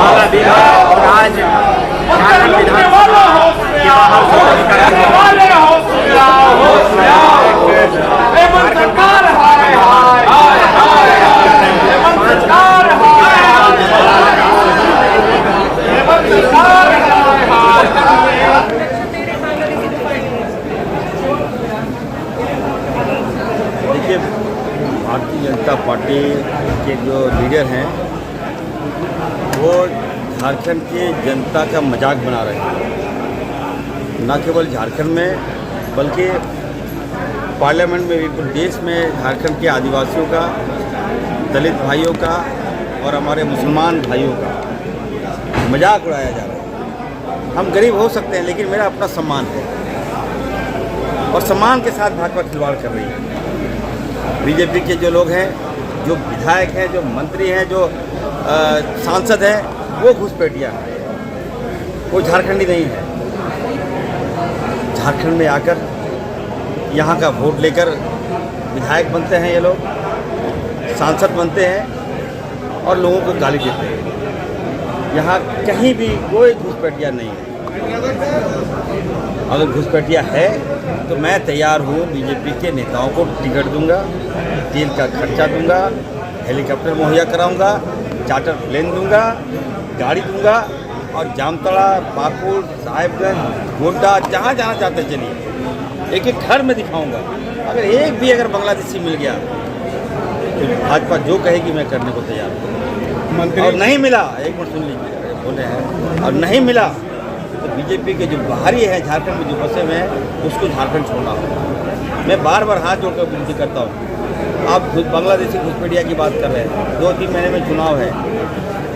सुहाना दिन है और आज झारखंड विधानसभा के बाहर देखिए, भारतीय जनता पार्टी के जो लीडर हैं वो झारखंड की जनता का मजाक बना रहे हैं। न केवल झारखंड में बल्कि पार्लियामेंट में भी पूरे देश में झारखंड के आदिवासियों का, दलित भाइयों का और हमारे मुसलमान भाइयों का मजाक उड़ाया जा रहा है। हम गरीब हो सकते हैं लेकिन मेरा अपना सम्मान है और सम्मान के साथ भाजपा खिलवाड़ कर रही है। बीजेपी के जो लोग हैं, जो विधायक हैं, जो मंत्री हैं, जो सांसद हैं, वो घुसपैठिया हैं, वो झारखंडी नहीं है। झारखंड में आकर यहाँ का वोट लेकर विधायक बनते हैं, ये लोग सांसद बनते हैं और लोगों को गाली देते हैं। यहाँ कहीं भी कोई घुसपैठिया नहीं है। अगर घुसपैठिया है तो मैं तैयार हूँ, बीजेपी के नेताओं को टिकट दूंगा, तेल का खर्चा दूंगा, हेलीकॉप्टर मुहैया कराऊंगा, चार्टर प्लेन दूंगा, गाड़ी दूंगा और जामताड़ा, पाकुड़, साहिबगंज, गोड्डा जहाँ जाना चाहते चलिए, एक एक घर में दिखाऊंगा। अगर एक भी अगर बांग्लादेशी मिल गया तो भाजपा जो कहेगी मैं करने को तैयार हूँ। और नहीं मिला, एक मिनट सुन लीजिए, बोले हैं, और नहीं मिला तो बीजेपी के जो बाहरी है झारखंड में जो बसे हुए हैं उसको झारखंड छोड़ना होगा। मैं बार बार हाथ जोड़कर विनती करता हूँ। आप बांग्लादेशी घुसपैठिया की बात कर रहे हैं, 2-3 महीने में चुनाव है,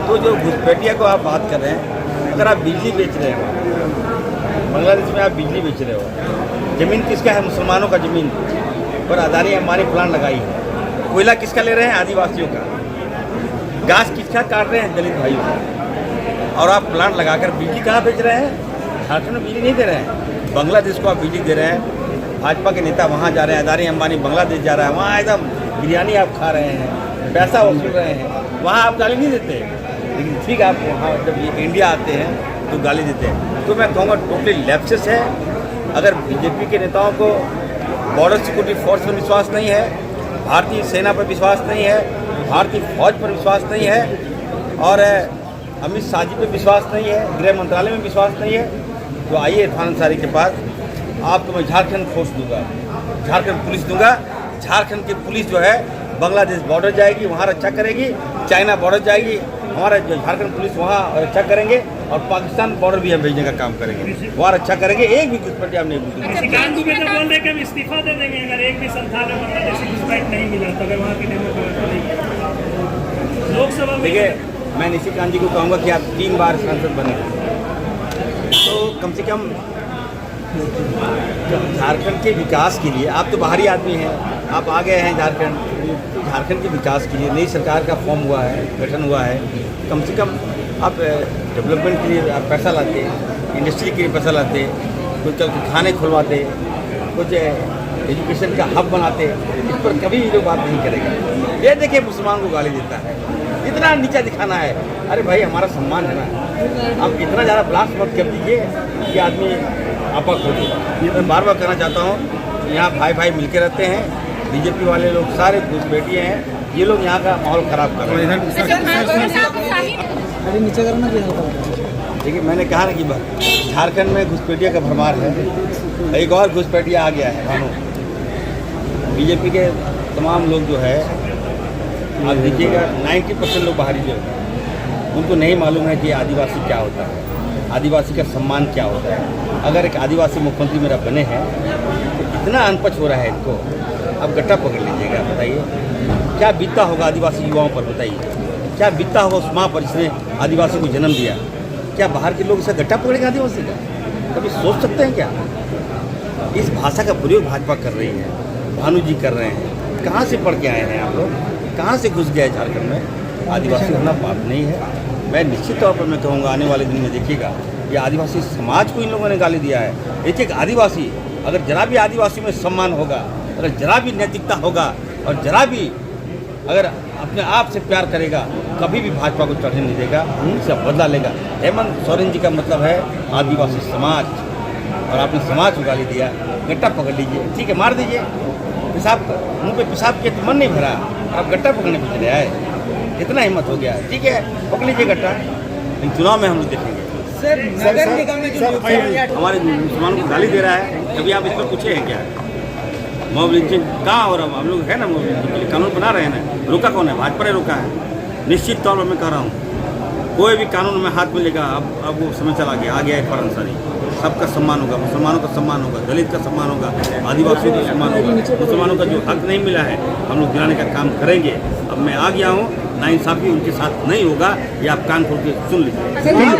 तो जो घुसपैठिया को आप बात कर रहे हैं, अगर आप बिजली बेच रहे हो, बांग्लादेश में आप बिजली बेच रहे हो, ज़मीन किसका है? मुसलमानों का ज़मीन पर अदानी अंबानी प्लांट लगाई है। कोयला किसका ले रहे हैं? आदिवासियों का। घास किसका काट रहे हैं? दलित भाइयों का। और आप प्लांट लगाकर बिजली कहाँ बेच रहे हैं? झारखंड में बिजली नहीं दे रहे हैं, बांग्लादेश को आप बिजली दे रहे हैं। भाजपा के नेता वहाँ जा रहे हैं, अदानी अंबानी बांग्लादेश जा रहा है, वहाँ एकदम बिरयानी आप खा रहे हैं, पैसा वसूल रहे हैं, वहाँ आप गाली नहीं देते। लेकिन ठीक, आप वहाँ जब ये इंडिया आते हैं तो गाली देते हैं। तो मैं कहूँगा टोटली लैप्सेस है। अगर बीजेपी के नेताओं को बॉर्डर सिक्योरिटी फोर्स पर विश्वास नहीं है, भारतीय सेना पर विश्वास नहीं है, भारतीय फौज पर विश्वास नहीं है और अमित शाह जी पर विश्वास नहीं है, गृह मंत्रालय में विश्वास नहीं है, तो आइए इरफान अंसारी के पास। आपको मैं झारखंड फोर्स दूंगा, झारखंड पुलिस दूंगा। झारखंड की पुलिस जो है बांग्लादेश बॉर्डर जाएगी, वहाँ रक्षा करेगी, चाइना बॉर्डर जाएगी, हमारा जो झारखंड पुलिस वहाँ रक्षा करेंगे और पाकिस्तान बॉर्डर भी हम भेजने का काम करेंगे, वहाँ रक्षा करेंगे। एक भी घुसपैठिया हम नहीं भूलेंगे। बोल रहे कि हम इस्तीफा दे देंगे अगर एक भी संस्थान में बांग्लादेशी घुसपैठ नहीं मिला तो, अगर वहाँ की लोकसभा में। देखिए, मैं निशिकांत जी को कहूँगा कि आप 3 बार सांसद बने तो कम से कम झारखंड के विकास के लिए, आप तो बाहरी आदमी हैं, आप आ गए हैं झारखंड, तो झारखंड के विकास के लिए नई सरकार का फॉर्म हुआ है, गठन हुआ है, कम से कम आप डेवलपमेंट के लिए आप पैसा लाते, इंडस्ट्री के लिए पैसा लाते, कुछ खाने खुलवाते, कुछ एजुकेशन का हब बनाते। इस पर कभी भी लोग बात नहीं करेगा। ये देखिए, मुसलमान को गाली देता है, इतना नीचा दिखाना है। अरे भाई, हमारा सम्मान है ना, आप इतना ज़्यादा ब्लास्ट मत कर दीजिए कि आदमी आपा खो जाए। ये मैं बार बार कहना चाहता हूँ, यहाँ भाई भाई मिलके रहते हैं, बीजेपी वाले लोग सारे घुसपैठिए हैं, ये लोग यहाँ का माहौल ख़राब कर रहे हैं। नीचे करना देखिए, मैंने कहा ना कि झारखंड में घुसपैठिया का भरमार है। एक और घुसपैठिया आ गया है भानु। बीजेपी के तमाम लोग जो है, आप देखिएगा 90% लोग बाहरी जो है, उनको नहीं मालूम है कि आदिवासी क्या होता है, आदिवासी का सम्मान क्या होता है। अगर एक आदिवासी मुख्यमंत्री मेरा बने हैं तो इतना अनपच हो रहा है इनको, आप गट्टा पकड़ लीजिएगा। बताइए क्या बीतता होगा आदिवासी युवाओं पर, बताइए क्या बीतता होगा उस माँ पर जिसने आदिवासी को जन्म दिया। क्या बाहर के लोग इसे गट्टा पकड़ेंगे आदिवासी का? कभी सोच सकते हैं क्या? इस भाषा का प्रयोग भाजपा कर रही है, भानु जी कर रहे हैं। कहाँ से पढ़ के आए हैं आप लोग? कहाँ से घुस गए झारखंड में? आदिवासी होना पाप नहीं है। मैं निश्चित तौर पर मैं कहूँगा आने वाले दिन में देखिएगा, ये आदिवासी समाज को इन लोगों ने गाली दिया है। एक आदिवासी, अगर जरा भी आदिवासी में सम्मान होगा, अगर जरा भी नैतिकता होगा और जरा भी अगर अपने आप से प्यार करेगा कभी भी भाजपा को चढ़ने नहीं देगा, इसका बदला लेगा। हेमंत सोरेन जी का मतलब है आदिवासी समाज, और आपने समाज को गाली दिया, गट्टा पकड़ लीजिए, ठीक है मार दीजिए, पेशाब मुंह पे पेशाब किया तो मन नहीं भरा, आप गट्टा पकड़ने पे चले आए, इतना हिम्मत हो गया, ठीक है पकड़ लीजिए गट्टा, लेकिन चुनाव में हम लोग देखेंगे। हमारे मुसलमानों को गाली दे रहा है, कभी आप इस पर पूछे हैं क्या? मॉब लिंचिंग कहाँ हो रहा, हम लोग है ना मॉब लिंचिंग के लिए कानून बना रहे हैं ना, रोका कौन है? भाजपा ने रोका है। निश्चित तौर पर मैं कह रहा हूँ कोई भी कानून में हाथ में लेगा, अब वो समय चला गया, आ गया है फौरन सारी, सबका सम्मान होगा, मुसलमानों का सम्मान होगा, दलित का सम्मान होगा, आदिवासियों का सम्मान होगा, मुसलमानों का जो हक नहीं मिला है हम लोग दिलाने का काम करेंगे। अब मैं आ गया हूँ, नाइंसाफ़ी उनके साथ नहीं होगा, ये आप कान खोल के सुन लीजिए।